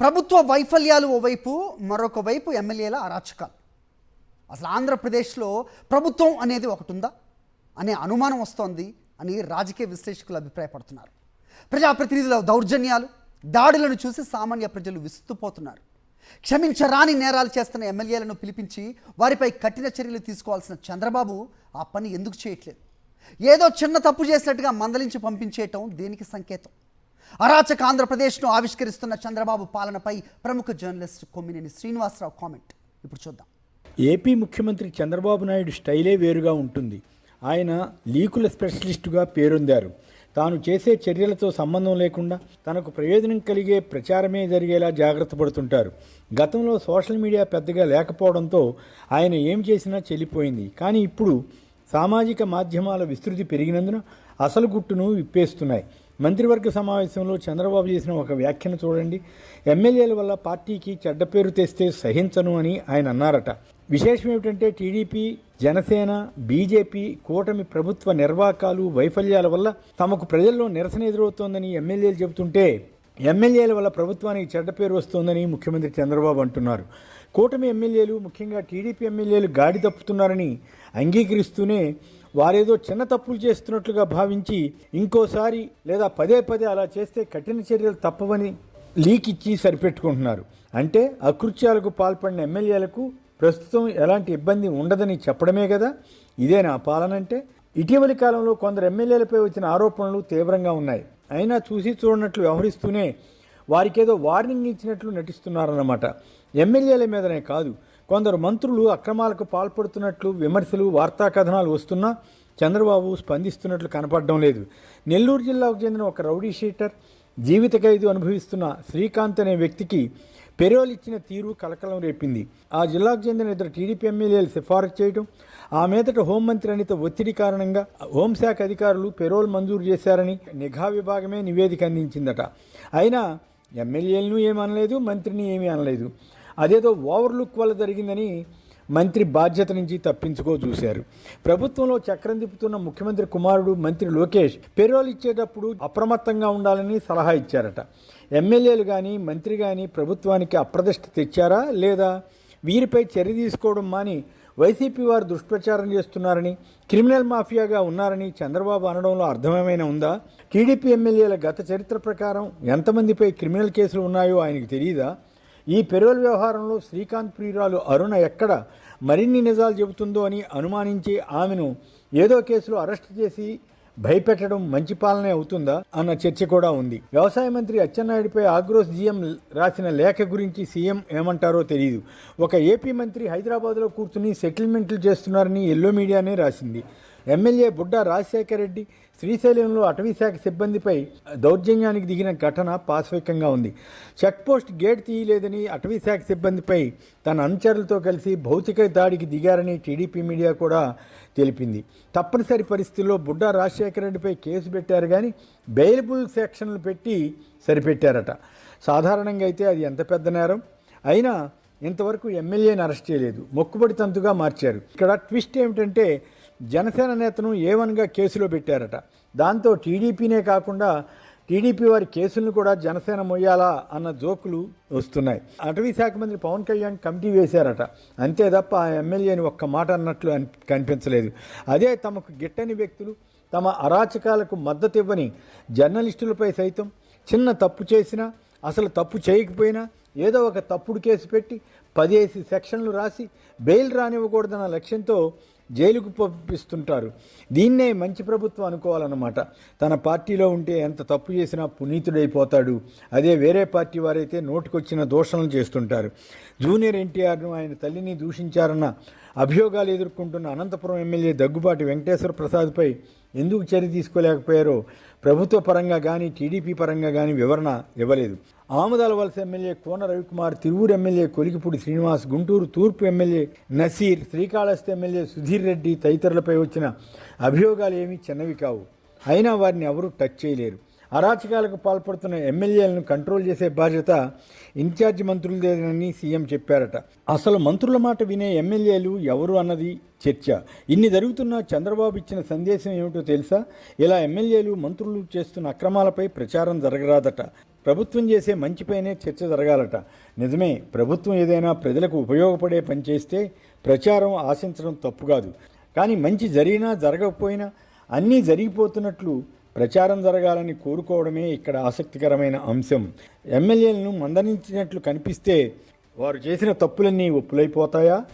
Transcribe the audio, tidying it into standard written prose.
ప్రభుత్వ వైఫల్యాలు ఓవైపు, మరొక వైపు ఎమ్మెల్యేల అరాచకాలు. అసలు ఆంధ్రప్రదేశ్లో ప్రభుత్వం అనేది ఒకటి ఉందా అనే అనుమానం వస్తోంది అని రాజకీయ విశ్లేషకులు అభిప్రాయపడుతున్నారు. ప్రజాప్రతినిధుల దౌర్జన్యాలు, దాడులను చూసి సామాన్య ప్రజలు విస్తుపోతున్నారు. క్షమించరాని నేరాలు చేస్తున్న ఎమ్మెల్యేలను పిలిపించి వారిపై కఠిన చర్యలు తీసుకోవాల్సిన చంద్రబాబు ఆ పని ఎందుకు చేయట్లేదు? ఏదో చిన్న తప్పు చేసినట్టుగా మందలించి పంపించేయటం దేనికి సంకేతం? అరాచక ఆంధ్రప్రదేశ్ను ఆవిష్కరిస్తున్న చంద్రబాబు పాలనపై ప్రముఖ జర్నలిస్ట్ కొమ్మినేని శ్రీనివాసరావు కామెంట్ ఇప్పుడు చూద్దాం. ఏపీ ముఖ్యమంత్రి చంద్రబాబు నాయుడు స్టైలే వేరుగా ఉంటుంది. ఆయన లీకుల స్పెషలిస్టుగా పేరొందారు. తాను చేసే చర్యలతో సంబంధం లేకుండా తనకు ప్రయోజనం కలిగే ప్రచారమే జరిగేలా జాగ్రత్త పడుతుంటారు. గతంలో సోషల్ మీడియా పెద్దగా లేకపోవడంతో ఆయన ఏం చేసినా చెల్లిపోయింది. కానీ ఇప్పుడు సామాజిక మాధ్యమాల విస్తృతి పెరిగినందున అసలు గుట్టును విప్పేస్తున్నాయి. మంత్రివర్గ సమావేశంలో చంద్రబాబు చేసిన ఒక వ్యాఖ్యను చూడండి. ఎమ్మెల్యేల వల్ల పార్టీకి చెడ్డ పేరు తెస్తే సహించను అని ఆయన అన్నారట. విశేషం ఏమిటంటే టీడీపీ, జనసేన, బీజేపీ కూటమి ప్రభుత్వ నిర్వాకాలు, వైఫల్యాల వల్ల తమకు ప్రజల్లో నిరసన ఎదురవుతోందని ఎమ్మెల్యేలు చెబుతుంటే ఎమ్మెల్యేల వల్ల ప్రభుత్వానికి చెడ్డ పేరు వస్తోందని ముఖ్యమంత్రి చంద్రబాబు అంటున్నారు. కూటమి ఎమ్మెల్యేలు, ముఖ్యంగా టీడీపీ ఎమ్మెల్యేలు గాడి తప్పుతున్నారని అంగీకరిస్తూనే వారేదో చిన్న తప్పులు చేస్తున్నట్లుగా భావించి ఇంకోసారి లేదా పదే పదే అలా చేస్తే కఠిన చర్యలు తప్పవని లీక్ ఇచ్చి సరిపెట్టుకుంటున్నారు. అంటే అకృత్యాలకు పాల్పడిన ఎమ్మెల్యేలకు ప్రస్తుతం ఎలాంటి ఇబ్బంది ఉండదని చెప్పడమే కదా ఇదేనా పాలన అంటే? ఇటీవలి కాలంలో కొందరు ఎమ్మెల్యేలపై వచ్చిన ఆరోపణలు తీవ్రంగా ఉన్నాయి. అయినా చూసి చూడనట్లు వ్యవహరిస్తూనే వారికేదో వార్నింగ్ ఇచ్చినట్లు నటిస్తున్నారన్నమాట. ఎమ్మెల్యేల మీదనే కాదు, కొందరు మంత్రులు అక్రమాలకు పాల్పడుతున్నట్లు విమర్శలు, వార్తా కథనాలు వస్తున్నా చంద్రబాబు స్పందిస్తున్నట్లు కనపడడం లేదు. నెల్లూరు జిల్లాకు చెందిన ఒక రౌడీ షీటర్, జీవిత ఖైదు అనుభవిస్తున్న శ్రీకాంత్ అనే వ్యక్తికి పెరోల్ ఇచ్చిన తీరు కలకలం రేపింది. ఆ జిల్లాకు చెందిన ఇద్దరు టీడీపీ ఎమ్మెల్యేలు సిఫారసు చేయడం, ఆ మీదట హోంమంత్రి అనిత ఒత్తిడి కారణంగా హోంశాఖ అధికారులు పెరోల్ మంజూరు చేశారని నిఘా విభాగమే నివేదిక అందించిందట. అయినా ఎమ్మెల్యేలను ఏమీ అనలేదు, మంత్రిని ఏమీ అనలేదు. అదేదో ఓవర్లుక్ వల్ల జరిగిందని మంత్రి బాధ్యత నుంచి తప్పించుకో చూశారు. ప్రభుత్వంలో చక్రం తిప్పుతున్న ముఖ్యమంత్రి కుమారుడు మంత్రి లోకేష్ పెరోల్ ఇచ్చేటప్పుడు అప్రమత్తంగా ఉండాలని సలహా ఇచ్చారట. ఎమ్మెల్యేలు కానీ మంత్రి కానీ ప్రభుత్వానికి అప్రదిష్ట తెచ్చారా లేదా? వీరిపై చర్య తీసుకోవడం మాని వైసీపీ వారు దుష్ప్రచారం చేస్తున్నారని, క్రిమినల్ మాఫియాగా ఉన్నారని చంద్రబాబు అనడంలో అర్థమేమైనా ఉందా? టీడీపీ ఎమ్మెల్యేల గత చరిత్ర ప్రకారం ఎంతమందిపై క్రిమినల్ కేసులు ఉన్నాయో ఆయనకు తెలియదా? ఈ పెరోల్ వ్యవహారంలో శ్రీకాంత్ ప్రియురాలు అరుణ ఎక్కడ మరిన్ని నిజాలు చెబుతుందో అని అనుమానించి ఆమెను ఏదో కేసులో అరెస్ట్ చేసి భయపెట్టడం మంచి పాలనే అవుతుందా అన్న చర్చ కూడా ఉంది. వ్యవసాయ మంత్రి అచ్చెన్నాయుడిపై ఆగ్రోస్ జీఎం రాసిన లేఖ గురించి సీఎం ఏమంటారో తెలియదు. ఒక ఏపీ మంత్రి హైదరాబాద్లో కూర్చుని సెటిల్మెంట్లు చేస్తున్నారని ఎల్లో మీడియానే రాసింది. ఎమ్మెల్యే బుడ్డా రాజశేఖర రెడ్డి శ్రీశైలంలో అటవీశాఖ సిబ్బందిపై దౌర్జన్యానికి దిగిన ఘటన పాశవికంగా ఉంది. చెక్పోస్ట్ గేట్ తీయలేదని అటవీశాఖ సిబ్బందిపై తన అనుచరులతో కలిసి భౌతిక దాడికి దిగారని టీడీపీ మీడియా కూడా తెలిపింది. తప్పనిసరి పరిస్థితుల్లో బుడ్డా రాజశేఖర రెడ్డిపై కేసు పెట్టారు కానీ బెయిలబుల్ సెక్షన్లు పెట్టి సరిపెట్టారట. సాధారణంగా అయితే అది ఎంత పెద్ద నేరం అయినా ఇంతవరకు ఎమ్మెల్యేని అరెస్ట్ చేయలేదు, మొక్కుబడి తంతుగా మార్చారు. ఇక్కడ ట్విస్ట్ ఏమిటంటే జనసేన నేతను ఏవన్గా కేసులో పెట్టారట. దాంతో టీడీపీనే కాకుండా టీడీపీ వారి కేసులను కూడా జనసేన మొయ్యాలా అన్న జోకులు వస్తున్నాయి. అటవీ శాఖ మంత్రి పవన్ కళ్యాణ్ కమిటీ వేశారట. అంతే తప్ప ఆ ఎమ్మెల్యేని ఒక్క మాట అన్నట్లు కనిపించలేదు. అదే తమకు గిట్టని వ్యక్తులు, తమ అరాచకాలకు మద్దతు ఇవ్వని జర్నలిస్టులపై సైతం చిన్న తప్పు చేసినా, అసలు తప్పు చేయకపోయినా ఏదో ఒక తప్పుడు కేసు పెట్టి 10 సెక్షన్లు రాసి బెయిల్ రానివ్వకూడదన్న లక్ష్యంతో జైలుకు పంపిస్తుంటారు. దీన్నే మంచి ప్రభుత్వం అనుకోవాలన్నమాట. తన పార్టీలో ఉంటే ఎంత తప్పు చేసినా పునీతుడైపోతాడు. అదే వేరే పార్టీ వారైతే నోటికొచ్చిన దూషణలు చేస్తుంటారు. జూనియర్ ఎన్టీఆర్ను, ఆయన తల్లిని దూషించారన్న అభియోగాలు ఎదుర్కొంటున్న అనంతపురం ఎమ్మెల్యే దగ్గుబాటి వెంకటేశ్వర ప్రసాద్పై ఎందుకు చర్య తీసుకోలేకపోయారో ప్రభుత్వ పరంగా కానీ టీడీపీ పరంగా కానీ వివరణ ఇవ్వలేదు. ఆమదాల వలస ఎమ్మెల్యే కోన రవికుమార్, తిరువూరు ఎమ్మెల్యే కొలికిపూడి శ్రీనివాస్, గుంటూరు తూర్పు ఎమ్మెల్యే నసీర్, శ్రీకాళహస్తి ఎమ్మెల్యే సుధీర్ రెడ్డి తదితరులపై వచ్చిన అభియోగాలు ఏమీ చిన్నవి కావు. అయినా వారిని ఎవరూ టచ్ చేయలేరు. అరాచకాలకు పాల్పడుతున్న ఎమ్మెల్యేలను కంట్రోల్ చేసే బాధ్యత ఇన్ఛార్జి మంత్రులదేనని సీఎం చెప్పారట. అసలు మంత్రుల మాట వినే ఎమ్మెల్యేలు ఎవరు అన్నది చర్చ. ఇన్ని జరుగుతున్నా చంద్రబాబు ఇచ్చిన సందేశం ఏమిటో తెలుసా? ఇలా ఎమ్మెల్యేలు, మంత్రులు చేస్తున్న అక్రమాలపై ప్రచారం జరగరాదట. ప్రభుత్వం చేసే మంచిపైనే చర్చ జరగాలట. నిజమే, ప్రభుత్వం ఏదైనా ప్రజలకు ఉపయోగపడే పని చేస్తే ప్రచారం ఆశించడం తప్పు కాదు. కానీ మంచి జరిగినా జరగకపోయినా అన్నీ జరిగిపోతున్నట్లు ప్రచారం జరగాలని కోరుకోవడమే ఇక్కడ ఆసక్తికరమైన అంశం. ఎమ్మెల్యేలను మందలించినట్లు కనిపిస్తే వారు చేసిన తప్పులన్నీ ఒప్పులైపోతాయా?